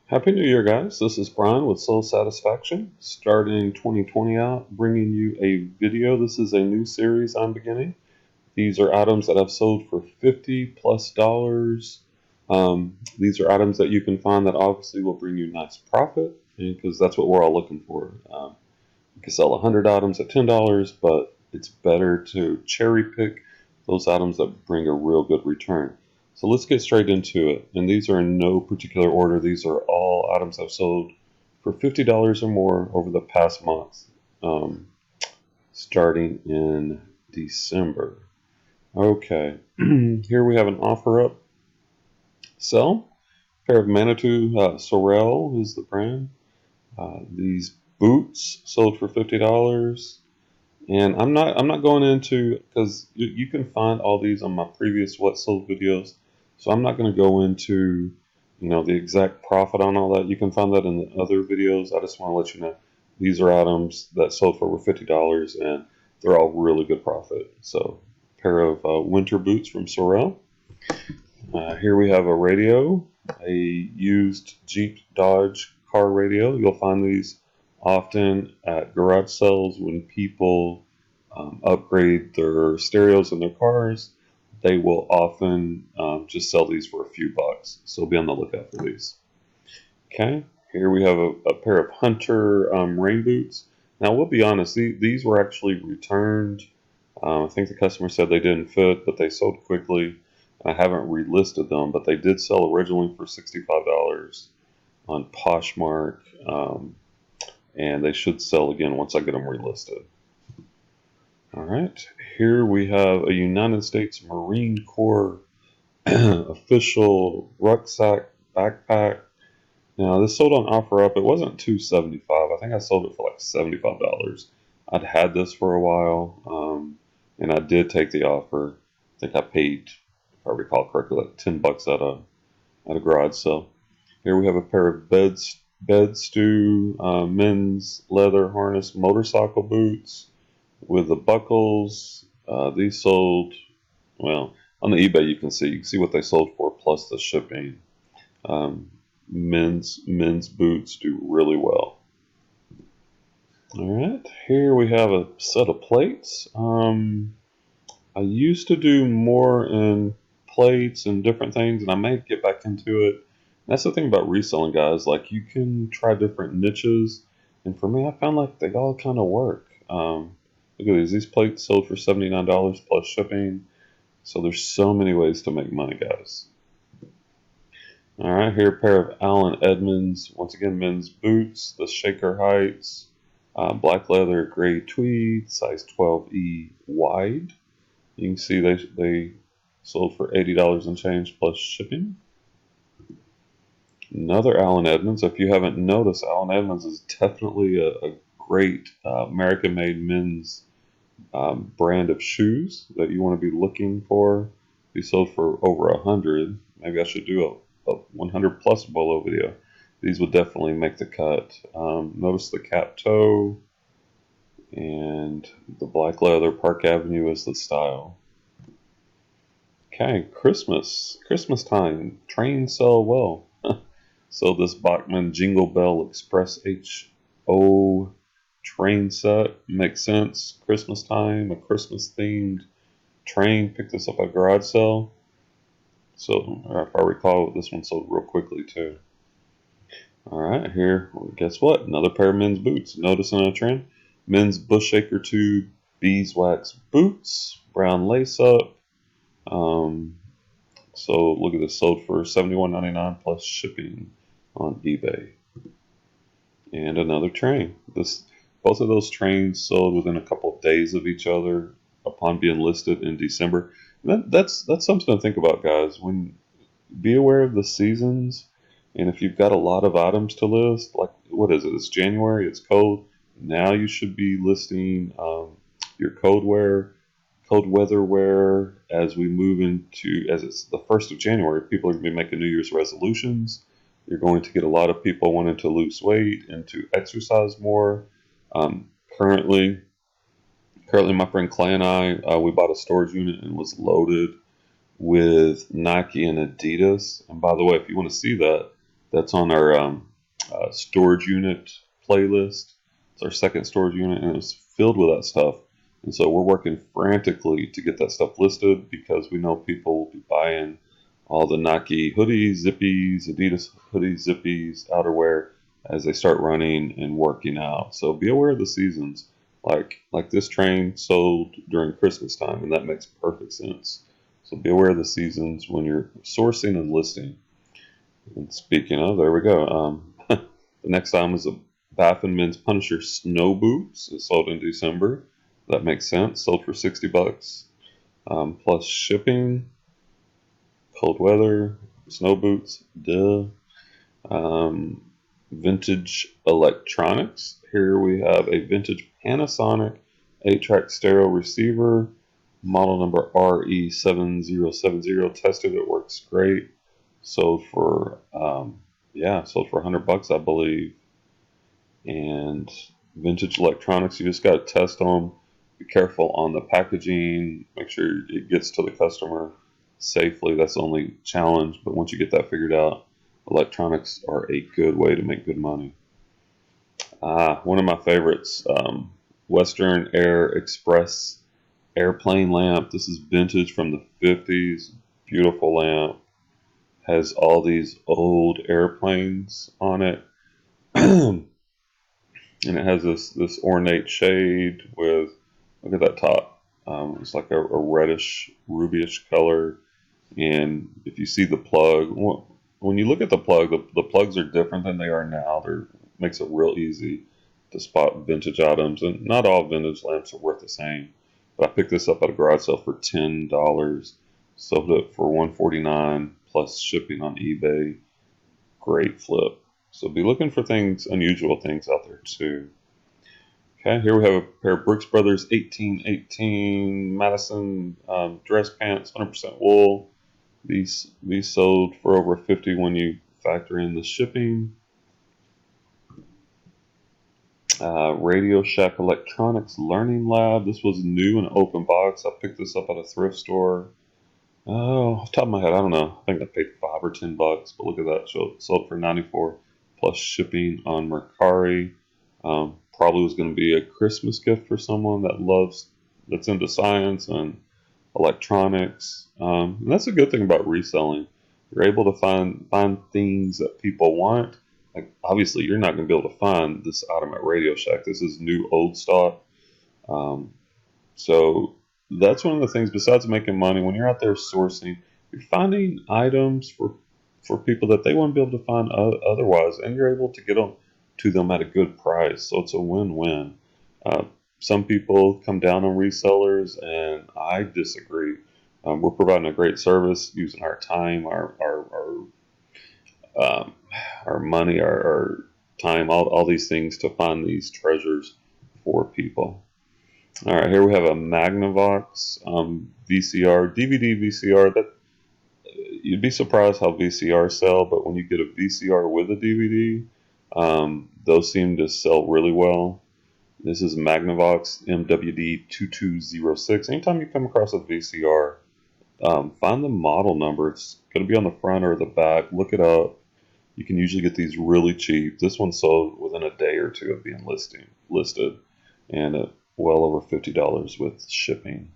Happy New Year, guys. This is Brian with Soul Satisfaction, starting 2020 out, bringing you a video. This is a new series I'm beginning. These are items that I've sold for $50+ these are items that you can find that obviously will bring you nice profit, because that's what we're all looking for. You can sell 100 items at $10, but it's better to cherry pick those items that bring a real good return. So let's get straight into it. And these are in no particular order. These are all items I've sold for $50 or more over the past month, um, starting in December. Okay, here we have an offer up sell. Pair of Manitou Sorel is the brand. These boots sold for $50. And I'm not going into, because you can find all these on my previous what sold videos. So I'm not going to go into, the exact profit on all that. You can find that in the other videos. I just want to let you know these are items that sold for over $50, and they're all really good profit. So pair of winter boots from Sorel. Here we have a radio, a used Jeep Dodge car radio. You'll find these often at garage sales when people upgrade their stereos in their cars. They will often just sell these for a few bucks. So be on the lookout for these. Okay, here we have a pair of Hunter rain boots. Now, we'll be honest, these were actually returned. I think the customer said they didn't fit, but they sold quickly. I haven't relisted them, but they did sell originally for $65 on Poshmark, and they should sell again once I get them relisted. All right, here we have a United States Marine Corps official rucksack backpack. Now, this sold on OfferUp. It wasn't $275. I think I sold it for like $75. I'd had this for a while, and I did take the offer. I think I paid, if I recall correctly, like $10 at a garage sale. Here we have a pair of bed stew men's leather harness motorcycle boots with the buckles. These sold, well, on the eBay you can see what they sold for plus the shipping. Men's boots do really well. All right, here we have a set of plates. I used to do more in plates and different things, and I may get back into it. That's the thing about reselling, guys. Like, you can try different niches, and for me, I found like they all kind of work. Look at these. These plates sold for $79 plus shipping. So there's so many ways to make money, guys. All right, here a pair of Allen Edmonds, once again, men's boots, the Shaker Heights, black leather, gray tweed, size 12E wide. You can see they sold for $80 and change plus shipping. Another Allen Edmonds. If you haven't noticed, Allen Edmonds is definitely a great American-made men's brand of shoes that you want to be looking for. These sold for over 100. Maybe I should do a 100 plus bolo video. These would definitely make the cut. Notice the cap toe and the black leather. Park Avenue is the style. Okay, Christmas time. Trains sell well. So this Bachman Jingle Bell Express HO train set makes sense. Christmas time, a Christmas themed train. Picked this up at garage sale. So, if I recall, this one sold real quickly too. All right, here, guess what? Another pair of men's boots. Noticing a trend? Men's Bushacre 2 beeswax boots, brown lace up. So look at this, sold for $71.99 plus shipping on eBay. And another train. Both of those trains sold within a couple of days of each other upon being listed in December. That's something to think about, guys. Be aware of the seasons, and if you've got a lot of items to list, like, what is it? It's January. It's cold. Now you should be listing your cold weather wear as we move into, as it's the 1st of January. People are going to be making New Year's resolutions. You're going to get a lot of people wanting to lose weight and to exercise more. Currently, my friend Clay and I, we bought a storage unit and was loaded with Nike and Adidas. And by the way, if you want to see that, That's on our storage unit playlist. It's our second storage unit, and it's filled with that stuff. And so we're working frantically to get that stuff listed because we know people will be buying all the Nike hoodies, zippies, Adidas hoodies, zippies, outerwear as they start running and working out. So be aware of the seasons. Like this train sold during Christmas time, and that makes perfect sense. So be aware of the seasons when you're sourcing and listing. And speaking of, there we go. The next item is a Baffin Men's Punisher snow boots. It sold in December. That makes sense. Sold for $60 plus shipping. Cold weather, snow boots, duh. Um, Vintage electronics. Here we have a vintage Panasonic 8-track stereo receiver, model number RE7070. Tested it, works great. Sold for sold for $100, I believe. And vintage electronics, you just got to test them. Be careful on the packaging. Make sure it gets to the customer safely. That's the only challenge. But once you get that figured out, electronics are a good way to make good money. One of my favorites, Western Air Express airplane lamp. This is vintage from the 50s. Beautiful lamp. Has all these old airplanes on it. And it has this ornate shade with, look at that top. It's like a reddish, rubyish color. And if you see the plug, when you look at the plug, the plugs are different than they are now. Makes it real easy to spot vintage items. And not all vintage lamps are worth the same. But I picked this up at a garage sale for $10. Sold it for $149 plus shipping on eBay. Great flip. So be looking for things, unusual things out there too. Okay, here we have a pair of Brooks Brothers 1818 Madison dress pants, 100% wool. These sold for over $50 when you factor in the shipping. Radio Shack Electronics Learning Lab. This was new in an open box. I picked this up at a thrift store. Oh, off the top of my head, I don't know. I think I paid $5 or $10, but look at that. Sold for $94 plus shipping on Mercari. Probably was going to be a Christmas gift for someone that's into science and electronics. And that's a good thing about reselling. You're able to find things that people want. Like obviously, you're not going to be able to find this item at Radio Shack. This is new old stock. So that's one of the things. Besides making money, when you're out there sourcing, you're finding items for people that they wouldn't be able to find otherwise, and you're able to get them to them at a good price. So it's a win-win. Some people come down on resellers, and I disagree. We're providing a great service using our time, um, our money, our time, all these things to find these treasures for people. All right, here we have a Magnavox VCR, DVD VCR. That you'd be surprised how VCR sell, but when you get a VCR with a DVD, those seem to sell really well. This is Magnavox MWD2206. Anytime you come across a VCR, find the model number. It's going to be on the front or the back. Look it up. You can usually get these really cheap. This one sold within a day or two of being listed, and well over $50 with shipping.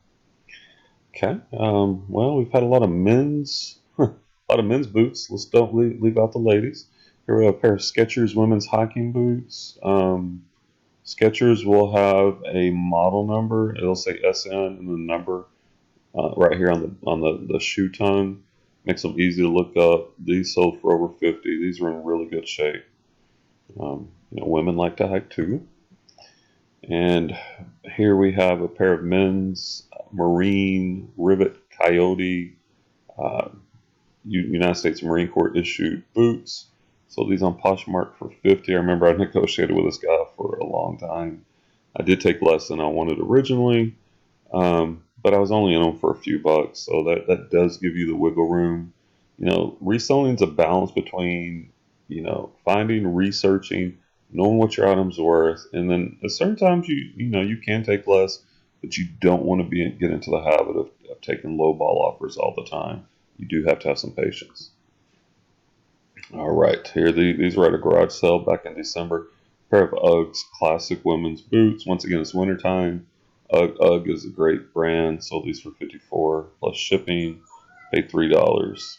Okay. Well, we've had a lot of men's boots. Let's don't leave out the ladies. Here we have a pair of Skechers women's hiking boots. Skechers will have a model number. It'll say SN and the number right here on the shoe tongue. Makes them easy to look up. These sold for over $50. These are in really good shape. Women like to hike too. And here we have a pair of men's Marine Rivet Coyote United States Marine Corps issued boots. So these on Poshmark for $50. I remember I negotiated with this guy for a long time. I did take less than I wanted originally, but I was only in them for a few bucks. So that does give you the wiggle room. Reselling is a balance between, finding, researching, knowing what your item's worth, and then at certain times you can take less, but you don't want to get into the habit of taking low ball offers all the time. You do have to have some patience. All right, here these were at a garage sale back in December. Pair of Uggs, classic women's boots. Once again, it's wintertime. Ugg is a great brand. Sold these for 54 plus shipping. Paid $3.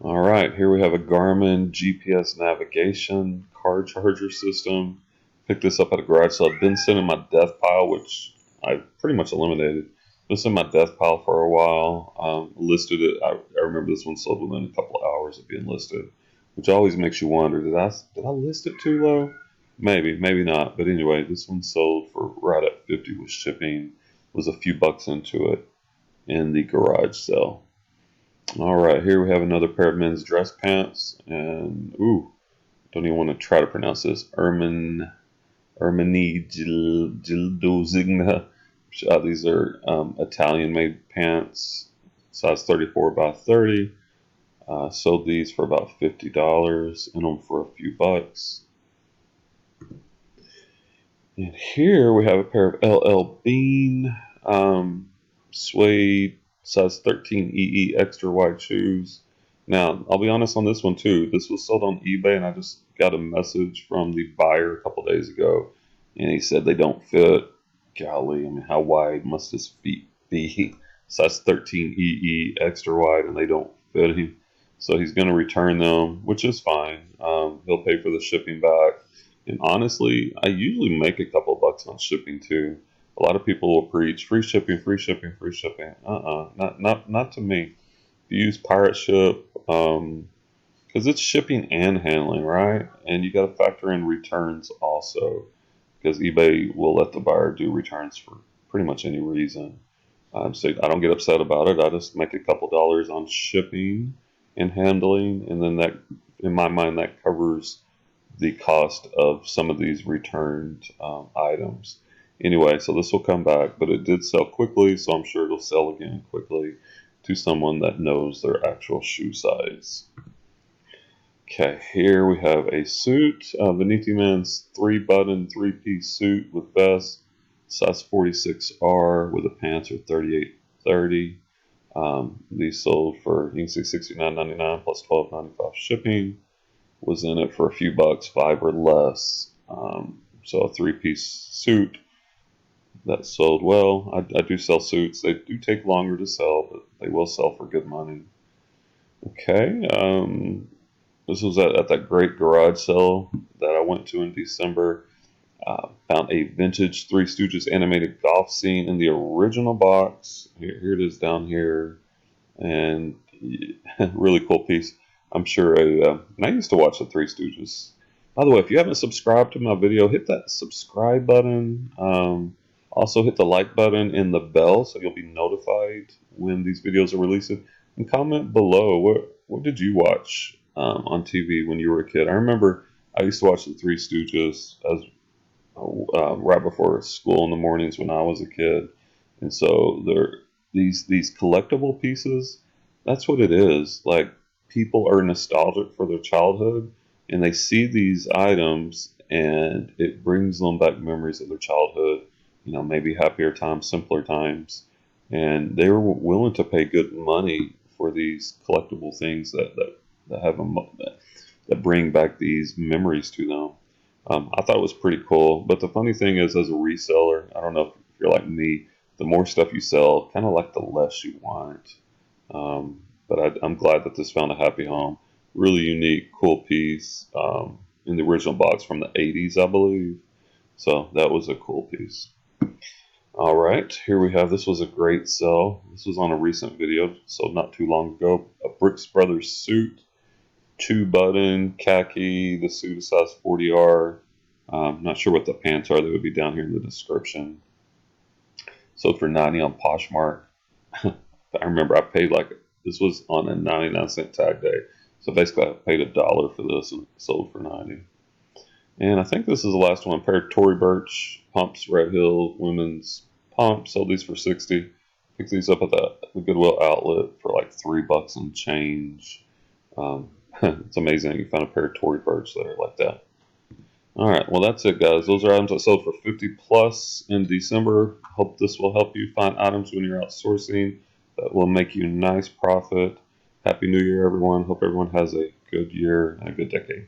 All right, here we have a Garmin GPS navigation car charger system. Picked this up at a garage sale. Been sitting in my death pile, which I pretty much eliminated. Been sitting in my death pile for a while. Listed it. I remember this one sold within a couple of hours of being listed, which always makes you wonder: did I list it too low? Maybe, maybe not. But anyway, this one sold for right at 50 with shipping. Was a few bucks into it in the garage sale. All right, here we have another pair of men's dress pants, and ooh, don't even want to try to pronounce this. Ermini Gildozigna. These are Italian-made pants, size 34 by 30. Sold these for about $50, in them for a few bucks. And here we have a pair of LL Bean suede size 13 EE extra wide shoes. Now, I'll be honest on this one too. This was sold on eBay, and I just got a message from the buyer a couple days ago, and he said they don't fit. Golly, I mean, how wide must his feet be? Size 13 EE extra wide, and they don't fit him. So he's going to return them, which is fine. He'll pay for the shipping back. And honestly, I usually make a couple bucks on shipping too. A lot of people will preach free shipping, free shipping, free shipping. Not to me. If you use Pirate Ship, because it's shipping and handling, right? And you got to factor in returns also, because eBay will let the buyer do returns for pretty much any reason. So I don't get upset about it. I just make a couple dollars on shipping and handling, and then that, in my mind, that covers the cost of some of these returned items. Anyway, so this will come back, but it did sell quickly, so I'm sure it'll sell again quickly to someone that knows their actual shoe size. Okay, here we have a suit, Veneti Men's 3-button, 3-piece suit with vest, size 46R with the pants are 38.30. These sold for, you can see $69.99 plus $12.95 shipping. Was in it for a few bucks, 5 or less. So a 3-piece suit that sold well. I do sell suits. They do take longer to sell, but they will sell for good money. Okay. This was at that great garage sale that I went to in December. Found a vintage Three Stooges animated golf scene in the original box. Here it is down here. And really cool piece. I'm sure and I used to watch the Three Stooges. By the way, if you haven't subscribed to my video, hit that subscribe button. Also hit the like button and the bell so you'll be notified when these videos are released. And comment below, what did you watch on TV when you were a kid? I remember I used to watch the Three Stooges as right before school in the mornings when I was a kid. And so these collectible pieces, that's what it is. Like, people are nostalgic for their childhood, and they see these items and it brings them back memories of their childhood, maybe happier times, simpler times, and they were willing to pay good money for these collectible things that have them, that bring back these memories to them. I thought it was pretty cool. But the funny thing is, as a reseller, I don't know if you're like me, the more stuff you sell, kind of like the less you want. But I'm glad that this found a happy home. Really unique, cool piece in the original box from the 80s, I believe. So that was a cool piece. All right, here we have, this was a great sell. This was on a recent video, so not too long ago. A Brooks Brothers suit, 2-button, khaki. The suit is size 40R. Not sure what the pants are. They would be down here in the description. Sold for $90 on Poshmark. I remember I paid this was on a 99-cent tag day. So basically I paid $1 for this and sold for 90. And I think this is the last one. A pair of Tory Burch pumps, Red Hill women's pumps. Sold these for 60. Picked these up at the Goodwill outlet for like $3 and change. It's amazing you found a pair of Tory Burch there like that. All right, well, that's it, guys. Those are items I sold for 50 plus in December. Hope this will help you find items when you're outsourcing that will make you nice profit. Happy New Year, everyone. Hope everyone has a good year and a good decade.